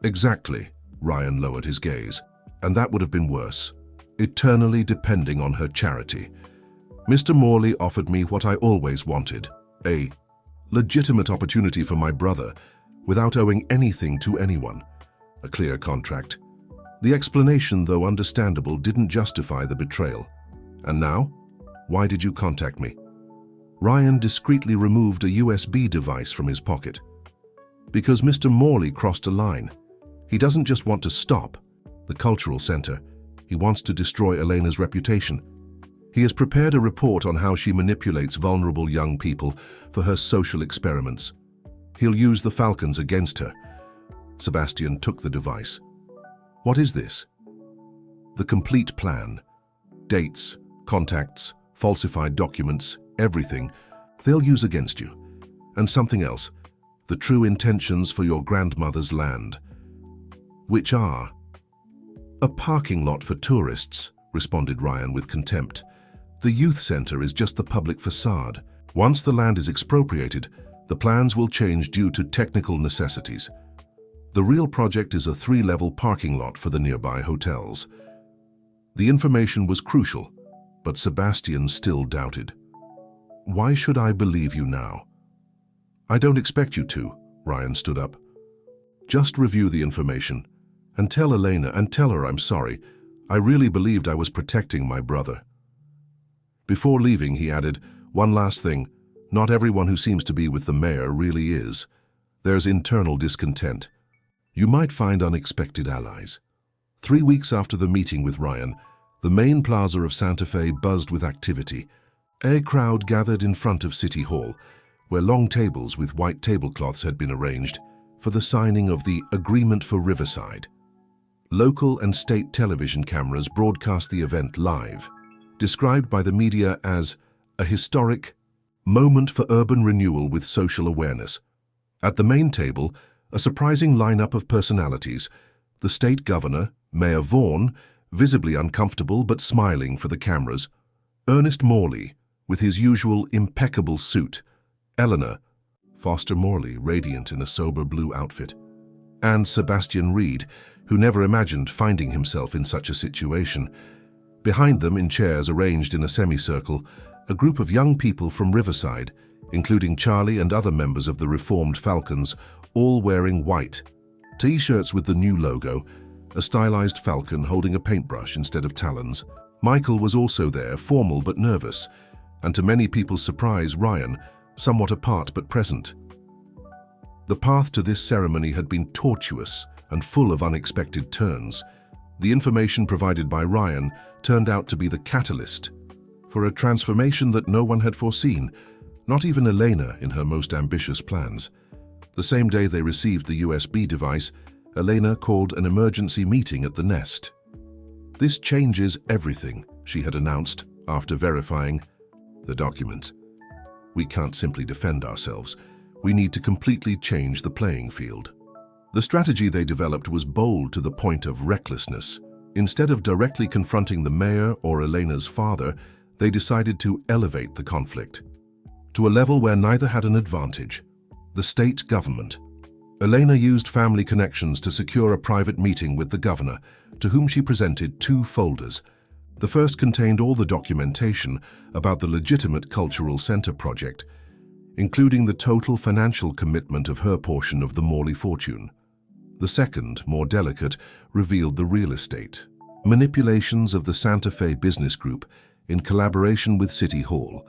"Exactly," Ryan lowered his gaze. "And that would have been worse, eternally depending on her charity. Mr. Morley offered me what I always wanted, a legitimate opportunity for my brother, without owing anything to anyone. A clear contract. The explanation, though understandable, didn't justify the betrayal. And now? Why did you contact me? Ryan discreetly removed a USB device from his pocket. Because Mr. Morley crossed a line. He doesn't just want to stop the cultural center. He wants to destroy Elena's reputation. He has prepared a report on how she manipulates vulnerable young people for her social experiments. He'll use the Falcons against her. Sebastian took the device. What is this? The complete plan. Dates, contacts, falsified documents, everything. They'll use against you. And something else. The true intentions for your grandmother's land. Which are? A parking lot for tourists, responded Ryan with contempt. The youth center is just the public facade. Once the land is expropriated, the plans will change due to technical necessities. The real project is a 3-level parking lot for the nearby hotels. The information was crucial, but Sebastian still doubted. Why should I believe you now? I don't expect you to, Ryan stood up. Just review the information and tell Elena and tell her I'm sorry. I really believed I was protecting my brother. Before leaving, he added, one last thing. Not everyone who seems to be with the mayor really is. There's internal discontent. You might find unexpected allies. 3 weeks after the meeting with Ryan, the main plaza of Santa Fe buzzed with activity. A crowd gathered in front of City Hall, where long tables with white tablecloths had been arranged for the signing of the Agreement for Riverside. Local and state television cameras broadcast the event live, described by the media as a historic moment for urban renewal with social awareness. At the main table, a surprising lineup of personalities: the state governor, Mayor Vaughn, visibly uncomfortable but smiling for the cameras; Ernest Morley, with his usual impeccable suit; Eleanor, Foster Morley, radiant in a sober blue outfit; and Sebastian Reed, who never imagined finding himself in such a situation. Behind them, in chairs arranged in a semicircle, a group of young people from Riverside, including Charlie and other members of the reformed Falcons, all wearing white. T-shirts with the new logo, a stylized falcon holding a paintbrush instead of talons. Michael was also there, formal but nervous, and to many people's surprise, Ryan, somewhat apart but present. The path to this ceremony had been tortuous and full of unexpected turns. The information provided by Ryan turned out to be the catalyst for a transformation that no one had foreseen, not even Elena in her most ambitious plans. The same day they received the USB device, Elena called an emergency meeting at the Nest. This changes everything, she had announced after verifying the documents. We can't simply defend ourselves. We need to completely change the playing field. The strategy they developed was bold to the point of recklessness. Instead of directly confronting the mayor or Elena's father, they decided to elevate the conflict to a level where neither had an advantage: the state government. Elena used family connections to secure a private meeting with the governor, to whom she presented 2 folders. The first contained all the documentation about the legitimate cultural center project, including the total financial commitment of her portion of the Morley fortune. The second, more delicate, revealed the real estate manipulations of the Santa Fe business group in collaboration with City Hall,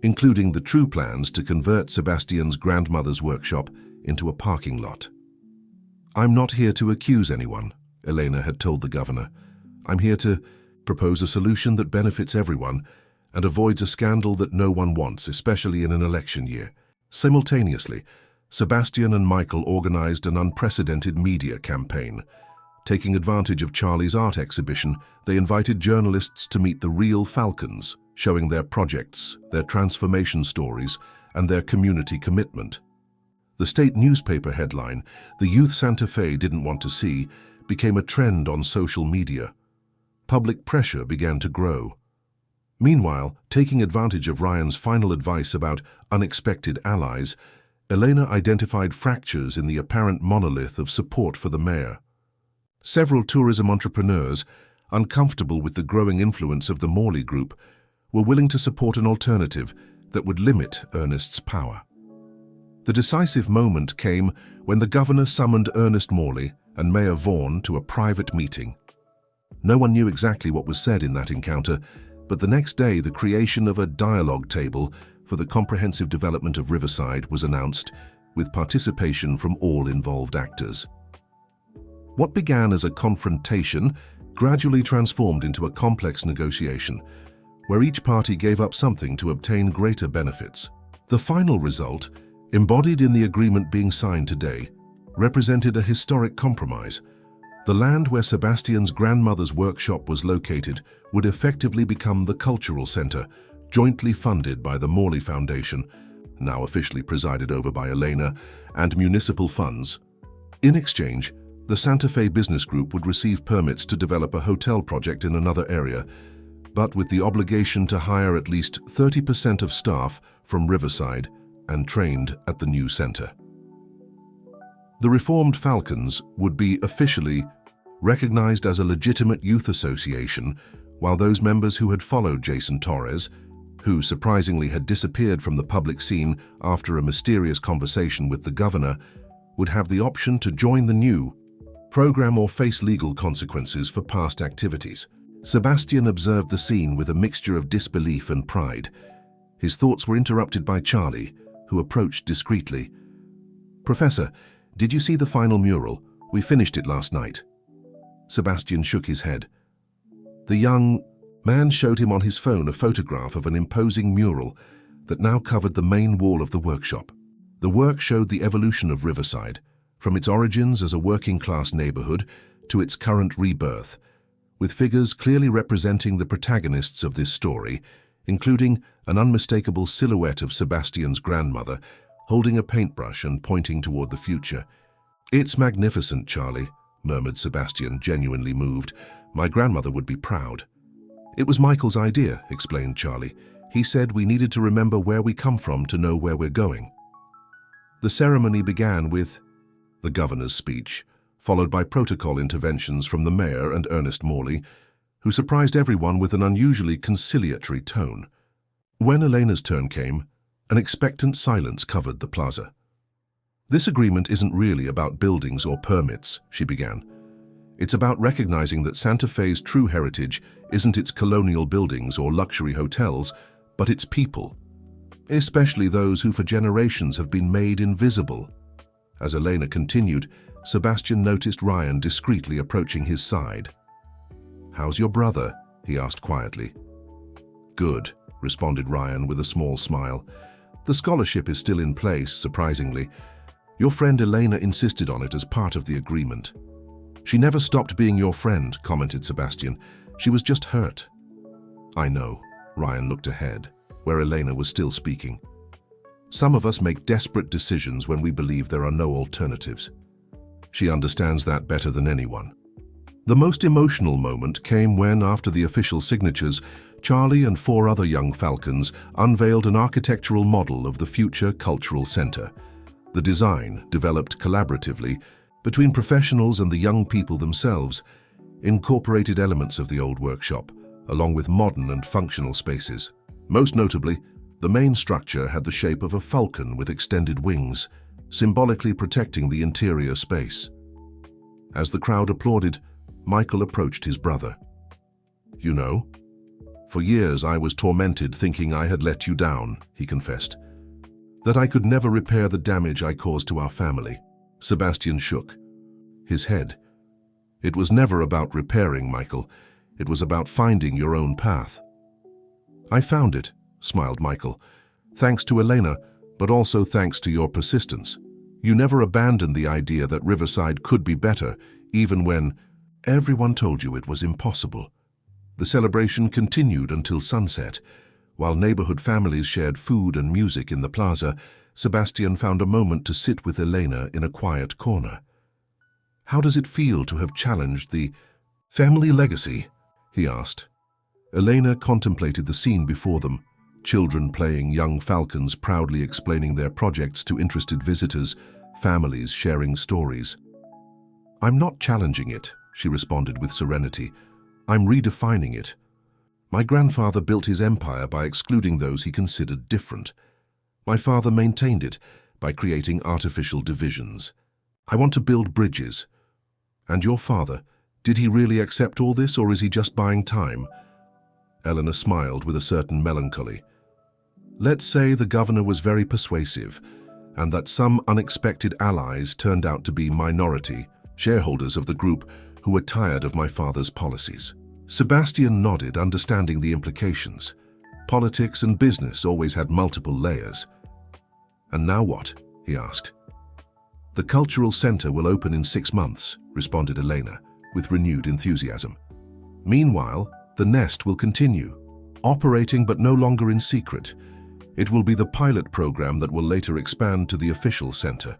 including the true plans to convert Sebastian's grandmother's workshop into a parking lot. I'm not here to accuse anyone, Elena had told the governor. I'm here to propose a solution that benefits everyone and avoids a scandal that no one wants, especially in an election year. Simultaneously, Sebastian and Michael organized an unprecedented media campaign. Taking advantage of Charlie's art exhibition, they invited journalists to meet the real Falcons, showing their projects, their transformation stories, and their community commitment. The state newspaper headline, "The Youth Santa Fe Didn't Want to See," became a trend on social media. Public pressure began to grow. Meanwhile, taking advantage of Ryan's final advice about unexpected allies, Elena identified fractures in the apparent monolith of support for the mayor. Several tourism entrepreneurs, uncomfortable with the growing influence of the Morley Group, were willing to support an alternative that would limit Ernest's power. The decisive moment came when the governor summoned Ernest Morley and Mayor Vaughn to a private meeting. No one knew exactly what was said in that encounter. But the next day, the creation of a dialogue table for the comprehensive development of Riverside was announced, with participation from all involved actors. What began as a confrontation gradually transformed into a complex negotiation, where each party gave up something to obtain greater benefits. The final result, embodied in the agreement being signed today, represented a historic compromise. The land where Sebastian's grandmother's workshop was located would effectively become the cultural center, jointly funded by the Morley Foundation, now officially presided over by Elena, and municipal funds. In exchange, the Santa Fe Business Group would receive permits to develop a hotel project in another area, but with the obligation to hire at least 30% of staff from Riverside and trained at the new center. The reformed Falcons would be officially recognized as a legitimate youth association, while those members who had followed Jason Torres, who surprisingly had disappeared from the public scene after a mysterious conversation with the governor, would have the option to join the new program or face legal consequences for past activities. Sebastian observed the scene with a mixture of disbelief and pride. His thoughts were interrupted by Charlie, who approached discreetly. "Professor, did you see the final mural? We finished it last night." Sebastian shook his head. The young man showed him on his phone a photograph of an imposing mural that now covered the main wall of the workshop. The work showed the evolution of Riverside, from its origins as a working-class neighborhood to its current rebirth, with figures clearly representing the protagonists of this story, including an unmistakable silhouette of Sebastian's grandmother, holding a paintbrush and pointing toward the future. "It's magnificent, Charlie," murmured Sebastian, genuinely moved. "My grandmother would be proud." "It was Michael's idea," explained Charlie. "He said we needed to remember where we come from to know where we're going." The ceremony began with the governor's speech, followed by protocol interventions from the mayor and Ernest Morley, who surprised everyone with an unusually conciliatory tone. When Elena's turn came, an expectant silence covered the plaza. "This agreement isn't really about buildings or permits," she began. "It's about recognizing that Santa Fe's true heritage isn't its colonial buildings or luxury hotels, but its people, especially those who for generations have been made invisible." As Elena continued, Sebastian noticed Ryan discreetly approaching his side. "How's your brother?" he asked quietly. "Good," responded Ryan with a small smile. "The scholarship is still in place, surprisingly. Your friend Elena insisted on it as part of the agreement." "She never stopped being your friend," commented Sebastian. "She was just hurt." "I know." Ryan looked ahead, where Elena was still speaking. "Some of us make desperate decisions when we believe there are no alternatives. She understands that better than anyone." The most emotional moment came when, after the official signatures, Charlie and 4 other young Falcons unveiled an architectural model of the future cultural center. The design, developed collaboratively between professionals and the young people themselves, incorporated elements of the old workshop, along with modern and functional spaces. Most notably, the main structure had the shape of a falcon with extended wings, symbolically protecting the interior space. As the crowd applauded, Michael approached his brother. "You know, for years I was tormented thinking I had let you down," he confessed. "That I could never repair the damage I caused to our family." Sebastian shook his head. "It was never about repairing, Michael. It was about finding your own path." "I found it," smiled Michael. "Thanks to Elena, but also thanks to your persistence. You never abandoned the idea that Riverside could be better, even when everyone told you it was impossible." The celebration continued until sunset. While neighborhood families shared food and music in the plaza, Sebastian found a moment to sit with Elena in a quiet corner. "How does it feel to have challenged the family legacy?" he asked. Elena contemplated the scene before them, children playing, young Falcons proudly explaining their projects to interested visitors, families sharing stories. "I'm not challenging it," she responded with serenity. "I'm redefining it. My grandfather built his empire by excluding those he considered different. My father maintained it by creating artificial divisions. I want to build bridges. And your father, did he really accept all this, or is he just buying time?" Eleanor smiled with a certain melancholy. Let's say the governor was very persuasive, and that some unexpected allies turned out to be minority shareholders of the group who were tired of my father's policies. Sebastian nodded, understanding the implications. Politics and business always had multiple layers. And now what? He asked. The cultural center will open in 6 months, responded Elena, with renewed enthusiasm. Meanwhile, the nest will continue, operating but no longer in secret. It will be the pilot program that will later expand to the official center.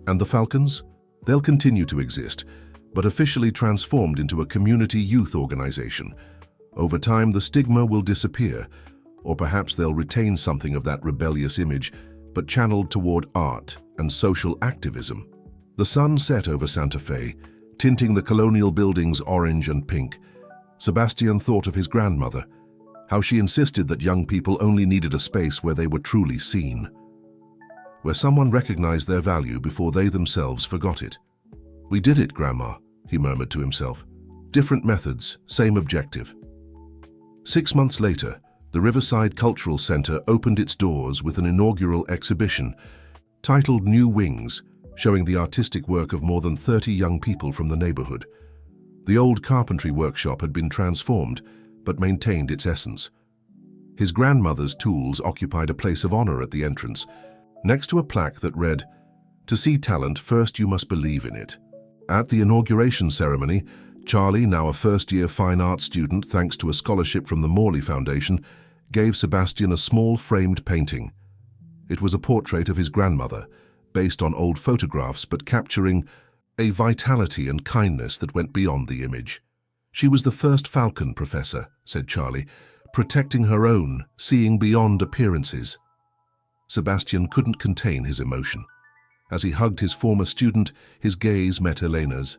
And the Falcons? They'll continue to exist, but officially transformed into a community youth organization. Over time, the stigma will disappear, or perhaps they'll retain something of that rebellious image, but channeled toward art and social activism. The sun set over Santa Fe, tinting the colonial buildings orange and pink. Sebastian thought of his grandmother, how she insisted that young people only needed a space where they were truly seen, where someone recognized their value before they themselves forgot it. We did it, Grandma, he murmured to himself. Different methods, same objective. 6 months later, the Riverside Cultural Center opened its doors with an inaugural exhibition titled New Wings, showing the artistic work of more than 30 young people from the neighborhood. The old carpentry workshop had been transformed, but maintained its essence. His grandmother's tools occupied a place of honor at the entrance, next to a plaque that read, "To see talent, first you must believe in it." At the inauguration ceremony, Charlie, now a first-year fine arts student thanks to a scholarship from the Morley Foundation, gave Sebastian a small framed painting. It was a portrait of his grandmother, based on old photographs but capturing a vitality and kindness that went beyond the image. "She was the first Falcon, Professor," said Charlie, "protecting her own, seeing beyond appearances." Sebastian couldn't contain his emotion. As he hugged his former student, his gaze met Elena's,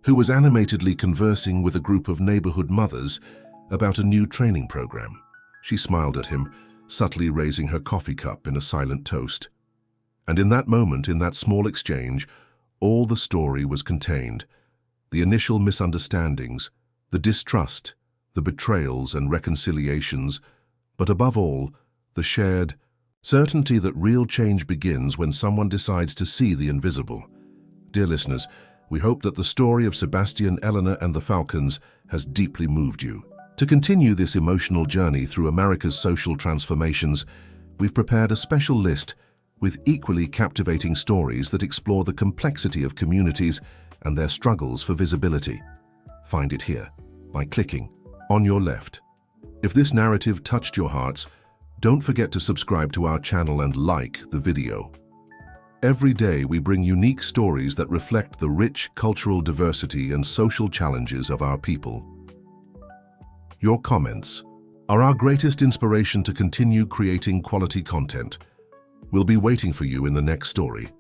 who was animatedly conversing with a group of neighborhood mothers about a new training program. She smiled at him, subtly raising her coffee cup in a silent toast. And in that moment, in that small exchange, all the story was contained. The initial misunderstandings, the distrust, the betrayals and reconciliations, but above all, the shared certainty that real change begins when someone decides to see the invisible. Dear listeners, we hope that the story of Sebastian, Eleanor, and the Falcons has deeply moved you. To continue this emotional journey through America's social transformations, we've prepared a special list with equally captivating stories that explore the complexity of communities and their struggles for visibility. Find it here by clicking on your left. If this narrative touched your hearts, don't forget to subscribe to our channel and like the video. Every day we bring unique stories that reflect the rich cultural diversity and social challenges of our people. Your comments are our greatest inspiration to continue creating quality content. We'll be waiting for you in the next story.